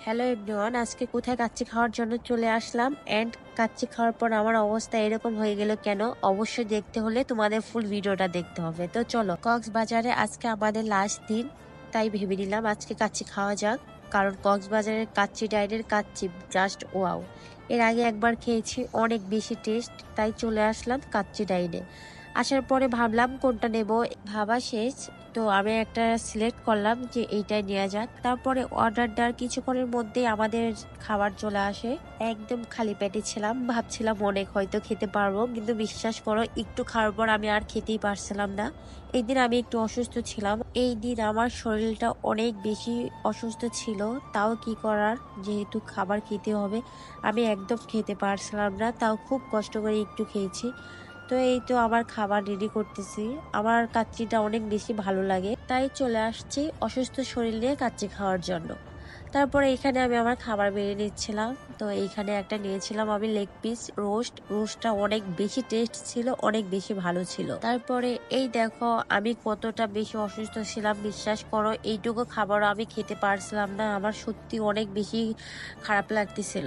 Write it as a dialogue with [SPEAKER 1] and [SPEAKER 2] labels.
[SPEAKER 1] Hello everyone, আজকে কোথায় কাচ্চি খাওয়ার জন্য চলে আসলাম। এন্ড কাচ্চি খাওয়ার পর আমার অবস্থা এরকম হয়ে গেল কেন, অবশ্যই দেখতে হলে তোমাদের ফুল ভিডিওটা দেখতে হবে। তো চলো, কক্সবাজারে আজকে আমাদের লাস্ট দিন, তাই ভেবে নিলাম আজকে কাচ্চি খাওয়া যাক। কারণ কক্সবাজারের কাচ্চি ডাইরের কাচ্চি জাস্ট ওয়াও। এর আগে একবার খেয়েছি, অনেক বেশি টেস্ট, তাই চলে আসলাম কাচ্চি ডাইনে। আসার পরে ভাবলাম কোনটা নেব, ভাবা শেষ। তো আমি একটা সিলেক্ট করলাম যে এইটাই নেওয়া যাক। তারপরে অর্ডার দেওয়ার কিছুক্ষণের মধ্যেই আমাদের খাবার চলে আসে। একদম খালি পেটে ছিলাম, ভাবছিলাম অনেক হয়তো খেতে পারবো, কিন্তু বিশ্বাস করো একটু খাওয়ার পর আমি আর খেতেই পারছিলাম না। এই দিন আমি একটু অসুস্থ ছিলাম, এই দিন আমার শরীরটা অনেক বেশি অসুস্থ ছিল। তাও কি করার, যেহেতু খাবার খেতে হবে, আমি একদম খেতে পারছিলাম না, তাও খুব কষ্ট করে একটু খেয়েছি। তো এই তো আমার খাবার রেডি করতেছি। আমার কাচ্চিটা অনেক বেশি ভালো লাগে, তাই চলে আসছি অসুস্থ শরীর নিয়ে কাচ্চি খাওয়ার জন্য। তারপরে এখানে আমি আমার খাবার বেড়ে নিচ্ছিলাম। তো এইখানে একটা নিয়েছিলাম আমি লেগ পিস রোস্টটা অনেক বেশি টেস্ট ছিল, অনেক বেশি ভালো ছিল। তারপরে এই দেখো আমি কতটা বেশি অসুস্থ ছিলাম, বিশ্বাস করো এইটুকু খাবারও আমি খেতে পারছিলাম না, আমার সত্যি অনেক বেশি খারাপ লাগতেছিল।